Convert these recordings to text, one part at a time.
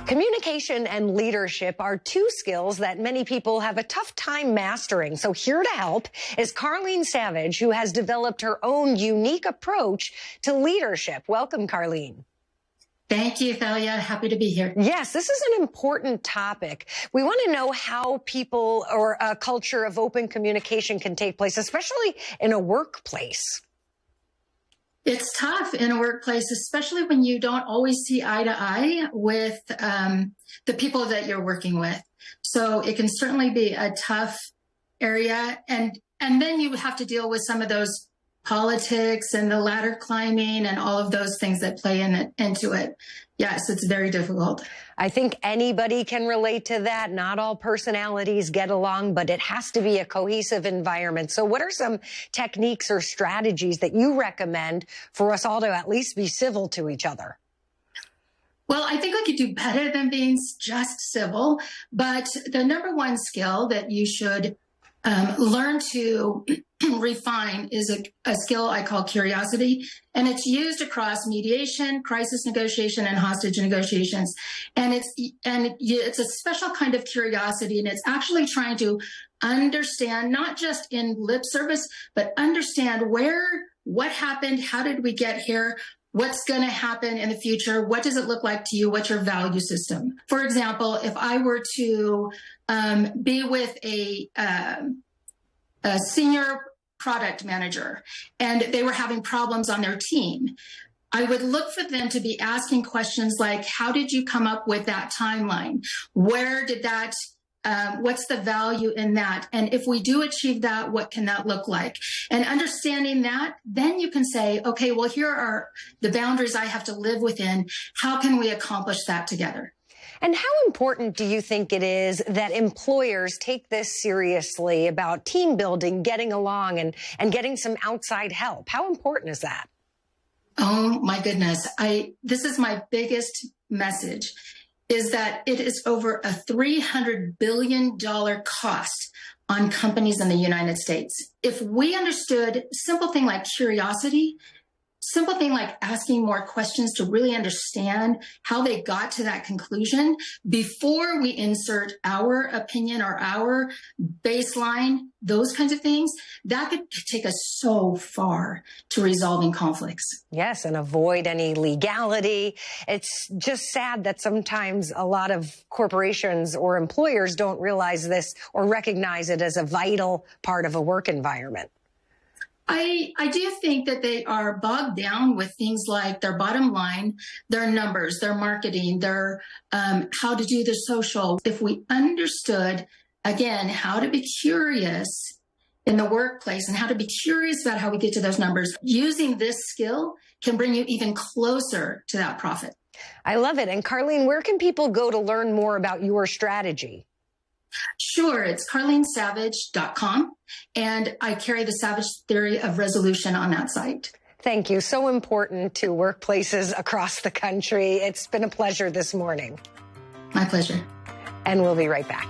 Communication and leadership are two skills that many people have a tough time mastering. So here to help is Karleen Savage, who has developed her own unique approach to leadership. Welcome, Karleen. Thank you, Thalia. Happy to be here. Yes, this is an important topic. We want to know how people or a culture of open communication can take place, especially in a workplace. It's tough in a workplace, especially when you don't always see eye to eye with the people that you're working with. So it can certainly be a tough area. And then you have to deal with some of those politics and the ladder climbing and all of those things that play into it. Yes, it's very difficult. I think anybody can relate to that. Not all personalities get along, but it has to be a cohesive environment. So what are some techniques or strategies that you recommend for us all to at least be civil to each other? Well, I think we could do better than being just civil, but the number one skill that you should learn to refine is a skill I call curiosity, and it's used across mediation, crisis negotiation, and hostage negotiations. And it's a special kind of curiosity, and it's actually trying to understand, not just in lip service, but understand what happened, how did we get here, what's going to happen in the future, what does it look like to you, what's your value system. For example, if I were to be with a senior product manager and they were having problems on their team, I would look for them to be asking questions like, how did you come up with that timeline? Where did that, what's the value in that? And if we do achieve that, what can that look like? And understanding that, then you can say, okay, well, here are the boundaries I have to live within. How can we accomplish that together? And how important do you think it is that employers take this seriously about team building, getting along, and getting some outside help? How important is that? Oh, my goodness. This is my biggest message, is that it is over a $300 billion cost on companies in the United States. If we understood simple thing like curiosity, simple thing like asking more questions to really understand how they got to that conclusion before we insert our opinion or our baseline, those kinds of things, that could take us so far to resolving conflicts. Yes, and avoid any legality. It's just sad that sometimes a lot of corporations or employers don't realize this or recognize it as a vital part of a work environment. I do think that they are bogged down with things like their bottom line, their numbers, their marketing, their how to do the social. If we understood, again, how to be curious in the workplace and how to be curious about how we get to those numbers, using this skill can bring you even closer to that profit. I love it. And Karleen, where can people go to learn more about your strategy? Sure. It's karleensavage.com. And I carry the Savage Theory of Resolution on that site. Thank you. So important to workplaces across the country. It's been a pleasure this morning. My pleasure. And we'll be right back.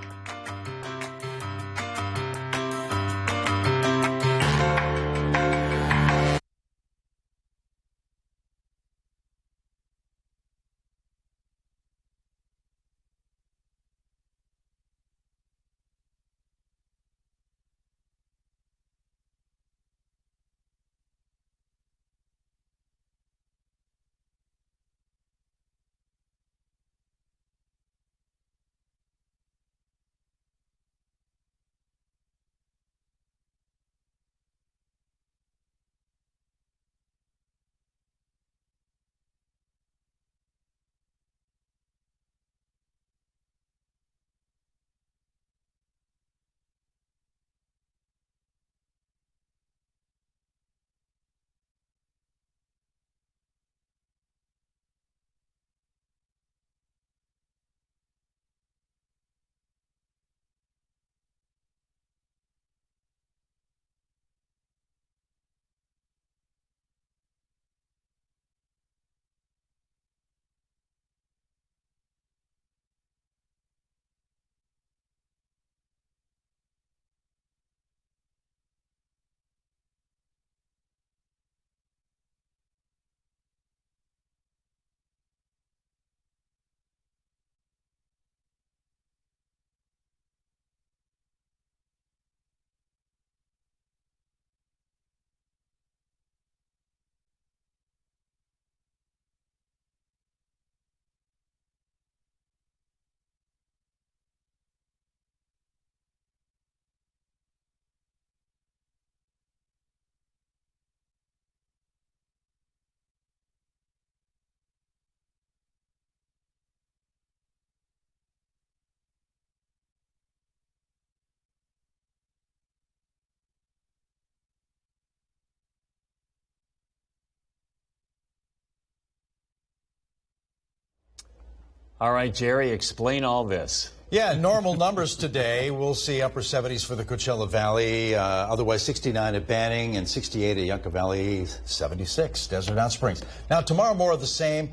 All right, Jerry, explain all this. Yeah, normal numbers today. We'll see upper 70s for the Coachella Valley, otherwise 69 at Banning and 68 at Yucca Valley, 76 Desert Hot Springs. Now, tomorrow more of the same.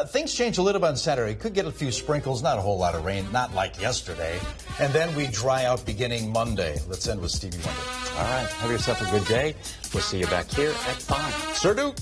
Things change a little bit on Saturday. Could get a few sprinkles, not a whole lot of rain, not like yesterday. And then we dry out beginning Monday. Let's end with Stevie Wonder. All right, have yourself a good day. We'll see you back here at 5. Sir do.